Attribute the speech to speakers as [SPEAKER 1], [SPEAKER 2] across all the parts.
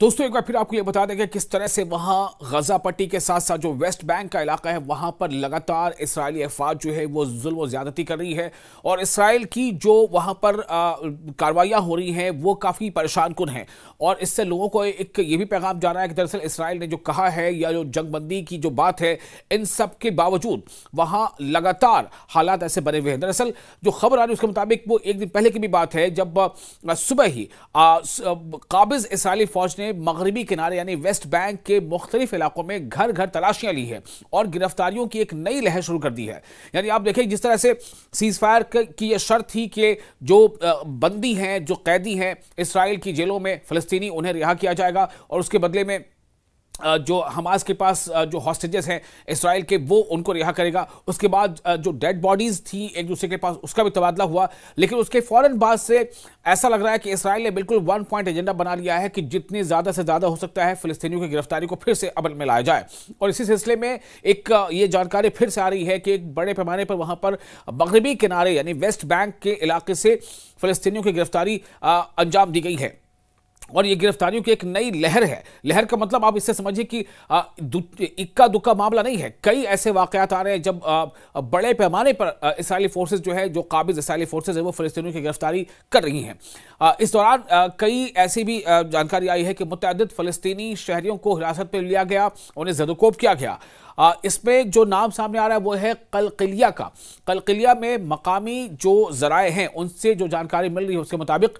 [SPEAKER 1] दोस्तों एक बार फिर आपको ये बता दें कि किस तरह से वहां गजा पट्टी के साथ साथ जो वेस्ट बैंक का इलाका है वहां पर लगातार इसराइली अफवाज जो है वो जुल्म और ज्यादती कर रही है और इसराइल की जो वहां पर कार्रवाइयां हो रही हैं वो काफी परेशान कुन हैं। और इससे लोगों को एक ये भी पैगाम जा रहा है कि दरअसल इसराइल ने जो कहा है या जो जंगबंदी की जो बात है इन सब के बावजूद वहां लगातार हालात ऐसे बने हुए हैं। दरअसल जो खबर आ रही है उसके मुताबिक वो एक दिन पहले की भी बात है जब सुबह ही काबिज इसराइली फौज ने मगरबी किनारे यानी वेस्ट बैंक के मुख्तलिफ इलाकों में घर घर तलाशियां ली है और गिरफ्तारियों की एक नई लहर शुरू कर दी है। यानी आप देखें जिस तरह से सीज फायर की यह शर्त थी कि जो बंदी हैं जो कैदी हैं इसराइल की जेलों में फिलिस्तीनी उन्हें रिहा किया जाएगा और उसके बदले में जो हमास के पास जो हॉस्टेजेस हैं इसराइल के वो उनको रिहा करेगा। उसके बाद जो डेड बॉडीज थी एक दूसरे के पास उसका भी तबादला हुआ, लेकिन उसके फौरन बाद से ऐसा लग रहा है कि इसराइल ने बिल्कुल वन पॉइंट एजेंडा बना लिया है कि जितनी ज्यादा से ज्यादा हो सकता है फिलिस्तीनियों की गिरफ्तारी को फिर से अमल में लाया जाए। और इसी सिलसिले में एक ये जानकारी फिर से आ रही है कि एक बड़े पैमाने पर वहां पर मगरबी किनारे यानी वेस्ट बैंक के इलाके से फिलिस्तीनियों की गिरफ्तारी अंजाम दी गई है और ये गिरफ्तारियों की एक नई लहर है। लहर का मतलब आप इससे समझिए कि इक्का दुक्का मामला नहीं है। कई ऐसे वाकयात आ रहे हैं जब बड़े पैमाने पर इसराइली फोर्सेस जो है जो काबिज इसराइली फोर्सेस है वो फिलिस्तीनियों की गिरफ्तारी कर रही हैं। इस दौरान कई ऐसी भी जानकारी आई है कि मुतअद्दिद फिलिस्तीनी शहरियों को हिरासत में लिया गया, उन्हें ज़दोकोब किया गया। इसमें जो नाम सामने आ रहा है वो है कलकिलिया का। कलकिलिया में मकामी जो जराए हैं उनसे जो जानकारी मिल रही है उसके मुताबिक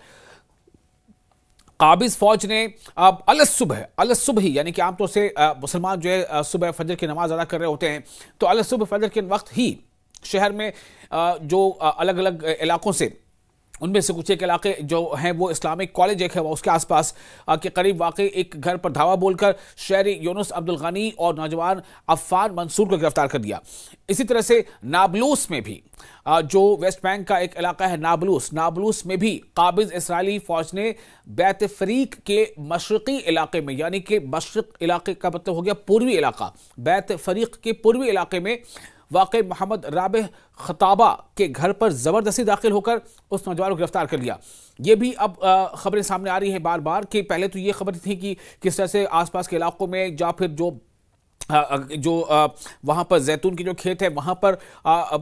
[SPEAKER 1] काबिज फौज ने अब अलसुबह यानी कि आमतौर से मुसलमान जो है सुबह फजर की नमाज अदा कर रहे होते हैं, तो अलसुबह फजर के वक्त ही शहर में जो अलग अलग इलाकों से उनमें से कुछ एक इलाके जो हैं वो इस्लामिक कॉलेज एक है वो उसके आसपास के करीब वाकई एक घर पर धावा बोलकर शहरी यूनुस अब्दुल गनी और नौजवान अफ़ान मंसूर को गिरफ्तार कर दिया। इसी तरह से नाबलूस में भी जो वेस्ट बैंक का एक इलाका है नाबलूस में भी काबिज इसराइली फौज ने बैत फरीक के मशरकी इलाके में यानी कि मशरक इलाके का मतलब हो गया पूर्वी इलाका, बैत फरीक के पूर्वी इलाके में वाकई मोहम्मद राबिह खताबा के घर पर जबरदस्ती दाखिल होकर उस नौजवान को गिरफ्तार कर लिया। ये भी अब खबरें सामने आ रही हैं बार बार कि पहले तो ये खबर थी कि किस तरह से आसपास के इलाकों में या फिर जो वहाँ पर जैतून की जो खेत है वहाँ पर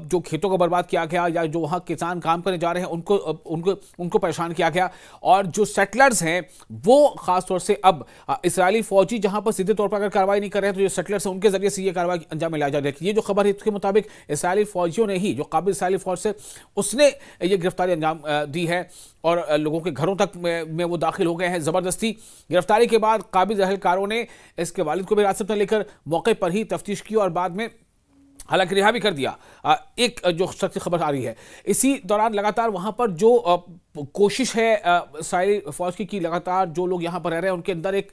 [SPEAKER 1] जो खेतों को बर्बाद किया गया या जो वहाँ किसान काम करने जा रहे हैं उनको परेशान किया गया और जो सेटलर्स हैं वो ख़ास तौर से अब इसराइली फौजी जहाँ पर सीधे तौर पर अगर कार्रवाई नहीं कर रहे हैं तो जो सेटलर्स हैं उनके जरिए से ये कार्रवाई अंजाम में लाई जा रही है। ये जो खबर है इसके मुताबिक इसराइली फौजियों ने ही जो काबिज इसराइली फौज से उसने ये गिरफ्तारी अंजाम दी है और लोगों के घरों तक में वो दाखिल हो गए हैं ज़बरदस्ती। गिरफ्तारी के बाद काबिज अहलकारों ने इसके वालिद को भी हिरासत में लेकर मौके पर ही तफ्तीश की और बाद में हालांकि रिहा भी कर दिया। एक जो सख्त खबर आ रही है इसी दौरान लगातार वहां पर जो कोशिश है इसराइली फौज की लगातार जो लोग यहां पर रह रहे हैं उनके अंदर एक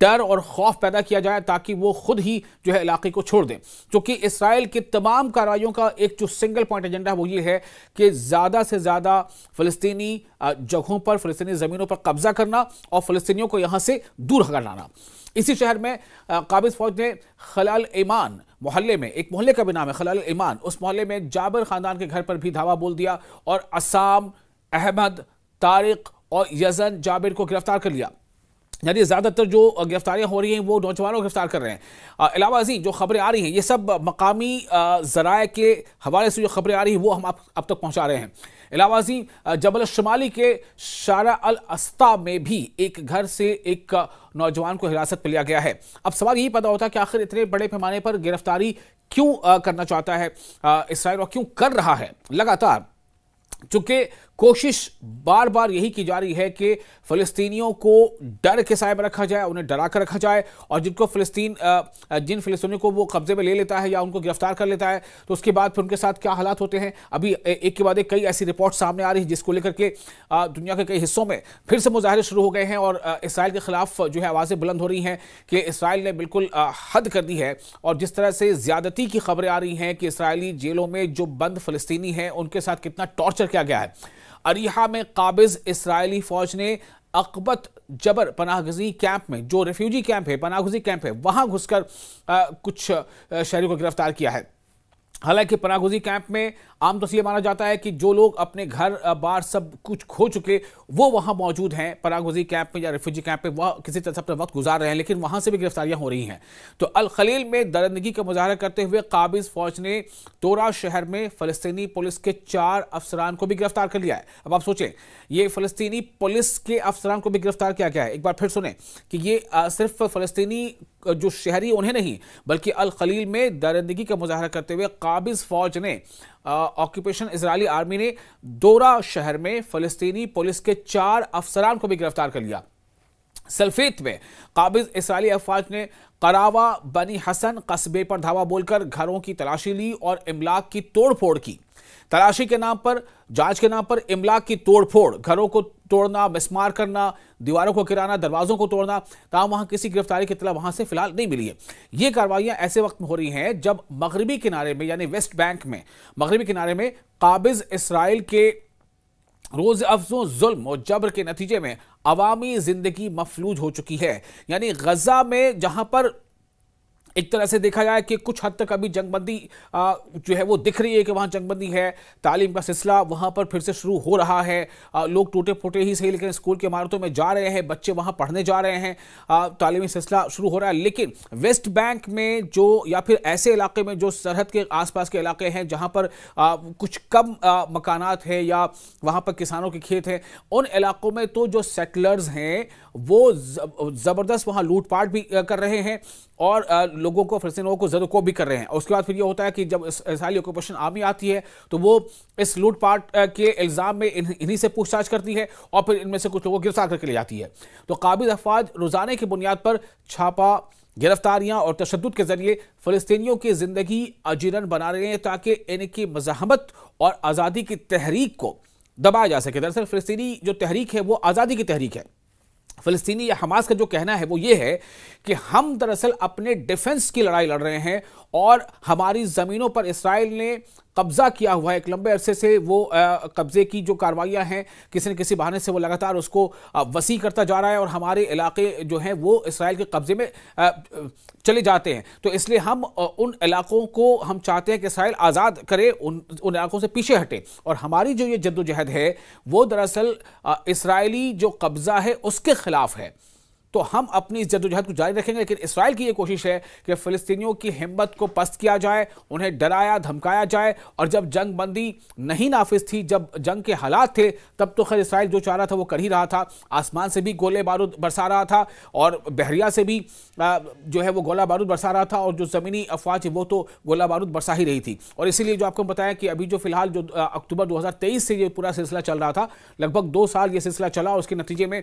[SPEAKER 1] डर और खौफ पैदा किया जाए ताकि वो खुद ही जो है इलाके को छोड़ दें, क्योंकि इसराइल की तमाम कार्रवाइयों का एक जो सिंगल पॉइंट एजेंडा है वो ये है कि ज़्यादा से ज़्यादा फिलिस्तीनी जगहों पर फिलिस्तीनी ज़मीनों पर कब्जा करना और फिलिस्तीनियों को यहाँ से दूर हटाना। इसी शहर में काबिज फौज ने खलाल ईमान मोहल्ले में, एक मोहल्ले का भी नाम है खलाल ईमान, उस मोहल्ले में जाबिर खानदान के घर पर भी धावा बोल दिया और असाम, अहमद, तारिक और यजन जाबिर को गिरफ्तार कर लिया। यानी ज़्यादातर जो गिरफ्तारियां हो रही हैं वो नौजवानों को गिरफ्तार कर रहे हैं। अलावा अजी जो खबरें आ रही हैं ये सब मकामी ज़राए के हवाले से जो खबरें आ रही हैं वो हम अब तक पहुंचा रहे हैं। अलावा अजी जबल शमाली के शारा अल अस्ता में भी एक घर से एक नौजवान को हिरासत में लिया गया है। अब सवाल यही पैदा होता है कि आखिर इतने बड़े पैमाने पर गिरफ्तारी क्यों करना चाहता है इसराइल और क्यों कर रहा है लगातार, चूंकि कोशिश बार बार यही की जा रही है कि फ़लस्तीनियों को डर के साए में रखा जाए, उन्हें डरा कर रखा जाए और जिन फ़लस्तीनियों को वो कब्जे में ले लेता है या उनको गिरफ्तार कर लेता है तो उसके बाद फिर उनके साथ क्या हालात होते हैं। अभी एक के बाद एक कई ऐसी रिपोर्ट सामने आ रही है जिसको लेकर के दुनिया के कई हिस्सों में फिर से मुजाहरे शुरू हो गए हैं और इसराइल के खिलाफ जो है आवाज़ें बुलंद हो रही हैं कि इसराइल ने बिल्कुल हद कर दी है। और जिस तरह से ज़्यादती की खबरें आ रही हैं कि इसराइली जेलों में जो बंद फ़लस्तीनी हैं उनके साथ कितना टॉर्चर किया गया है। अरीहा में काबिज इसराइली फौज ने अकबत जबर पनाहगजी कैंप में, जो रेफ्यूजी कैंप है, पनाहगजी कैंप है, वहां घुसकर कुछ शहरियों को गिरफ्तार किया है। हालांकि पनागुजी कैंप में आमतौर से ये माना जाता है कि जो लोग अपने घर बार सब कुछ खो चुके वो वहां मौजूद हैं पनागुजी कैंप में या रिफ्यूजी कैंप में, वह किसी तरह से अपना वक्त गुजार रहे हैं, लेकिन वहां से भी गिरफ्तारियां हो रही हैं। तो अल खलील में दरिंदगी का मुजाहरा करते हुए काबिज फौज ने तोरा शहर में फलस्तीनी पुलिस के 4 अफसरान को भी गिरफ्तार कर लिया है। अब आप सोचें, ये फलस्तीनी पुलिस के अफसरान को भी गिरफ्तार किया गया है। एक बार फिर सुने कि ये सिर्फ फलस्तीनी जो शहरी उन्हें नहीं, बल्कि अल खलील में दरिंदगी का मुजाहरा करते हुए काबिज फौज ने ऑक्यूपेशन इजरायली आर्मी ने दोरा शहर में फलस्तीनी पुलिस के 4 अफसरान को भी गिरफ्तार कर लिया। सल्फेत में काबिज इजरायली अफवाज ने करावा बनी हसन कस्बे पर धावा बोलकर घरों की तलाशी ली और इमलाक की तोड़फोड़ की। तलाशी के नाम पर, जांच के नाम पर इमलाक की तोड़फोड़, घरों को तोड़ना, मिसमार करना, दीवारों को गिराना, दरवाजों को तोड़ना, ताहम वहां किसी गिरफ्तारी की इत्तला वहां से फिलहाल नहीं मिली है। ये कार्रवाइयां ऐसे वक्त में हो रही हैं जब मगरबी किनारे में यानी वेस्ट बैंक में, मगरबी किनारे में काबिज इसराइल के रोज अफजों जुल्म और जबर के नतीजे में अवामी जिंदगी मफलूज हो चुकी है। यानी गजा में जहां पर एक तरह से देखा जाए कि कुछ हद तक अभी जंगबंदी जो है वो दिख रही है कि वहां जंगबंदी है, तालीम का सिलसिला वहां पर फिर से शुरू हो रहा है, लोग टूटे फूटे ही सही लेकिन स्कूल की इमारतों में जा रहे हैं, बच्चे वहां पढ़ने जा रहे हैं, तालीमी सिलसिला शुरू हो रहा है। लेकिन वेस्ट बैंक में जो या फिर ऐसे इलाके में जो सरहद के आसपास के इलाके हैं जहां पर कुछ कम मकानात है या वहां पर किसानों के खेत हैं, उन इलाकों में तो जो सेटलर्स हैं वो जबरदस्त वहां लूटपाट भी कर रहे हैं और लोगों को, फलस्तीनियों को ज़दोकोब भी कर रहे हैं। उसके बाद फिर ये होता है कि जब इसराइली ऑक्यूपेशन आर्मी आती है तो वो इस लूटपाट के इल्ज़ाम में इन्हीं से पूछताछ करती है और फिर इनमें से कुछ लोगों को गिरफ्तार करके ले जाती है। तो काबिज अफवाज रोज़ाने की बुनियाद पर छापा, गिरफ्तारियां और तशद्दुद के जरिए फलस्तीनियों की जिंदगी अजीरन बना रहे हैं ताकि इनकी मज़ाहमत और आज़ादी की तहरीक को दबाया जा सके। दरअसल फलस्तीनी जो तहरीक है वो आज़ादी की तहरीक है। फलस्तीनी या हमास का जो कहना है वो ये है कि हम दरअसल अपने डिफेंस की लड़ाई लड़ रहे हैं और हमारी ज़मीनों पर इसराइल ने कब्जा किया हुआ है एक लंबे अरसे से। वो कब्जे की जो कार्रवाइयां हैं किसी न किसी बहाने से वो लगातार उसको वसी करता जा रहा है और हमारे इलाके जो हैं वो इसराइल के कब्जे में चले जाते हैं। तो इसलिए हम उन इलाकों को हम चाहते हैं कि इसराइल आज़ाद करे, उन इलाकों से पीछे हटे। और हमारी जो ये जद्दोजहद है वो दरअसल इसराइली जो कब्जा है उसके खिलाफ है। तो हम अपनी इस जद्दोजहद को जारी रखेंगे, लेकिन इसराइल की ये कोशिश है कि फ़लस्तीनियों की हिम्मत को पस्त किया जाए, उन्हें डराया धमकाया जाए। और जब जंग बंदी नहीं नाफिज थी, जब जंग के हालात थे, तब तो खैर इसराइल जो चाह रहा था वो कर ही रहा था। आसमान से भी गोले बारूद बरसा रहा था और बहरिया से भी जो है वो गोला बारूद बरसा रहा था और जो ज़मीनी अफवाज वो तो गोला बारूद बरसा ही रही थी। और इसीलिए जो आपको बताया कि अभी जो फिलहाल जो अक्टूबर 2023 से ये पूरा सिलसिला चल रहा था, लगभग 2 साल ये सिलसिला चला और उसके नतीजे में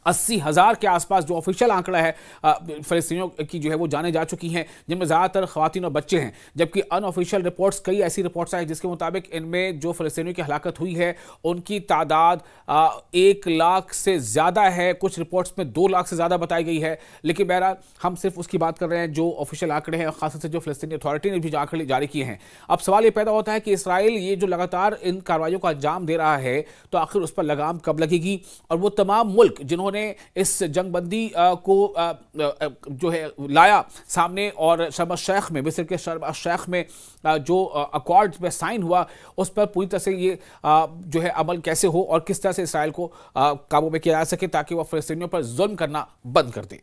[SPEAKER 1] 80,000 के आसपास जो ऑफिशियल आंकड़ा है फ़लस्तीनियों की जो है वो जाने जा चुकी हैं, जिनमें ज़्यादातर ख़वातीन और बच्चे हैं। जबकि अनऑफिशियल रिपोर्ट्स, कई ऐसी रिपोर्ट्स आई जिसके मुताबिक इनमें जो फ़लस्तीनियों की हलाकत हुई है उनकी तादाद 1 लाख से ज़्यादा है। कुछ रिपोर्ट्स में 2 लाख से ज़्यादा बताई गई है। लेकिन बहरहाल हम सिर्फ उसकी बात कर रहे हैं जो ऑफिशियल आंकड़े हैं, खासतौर से जो फ़लस्तीनी अथॉरिटी ने भी आंकड़े जारी किए हैं। अब सवाल ये पैदा होता है कि इसराइल ये जो लगातार इन कार्रवाइयों का अंजाम दे रहा है तो आखिर उस पर लगाम कब लगेगी। और वो तमाम मुल्क जिन्होंने इस जंगबंदी को जो है लाया सामने और शर्म अल-शेख में, मिस्र के शर्म अल-शेख में जो अकॉर्ड पे साइन हुआ, उस पर पूरी तरह से ये जो है अमल कैसे हो और किस तरह से इसराइल को काबू में किया जा सके ताकि वह फ़लस्तीनियों पर जुल्म करना बंद कर दे।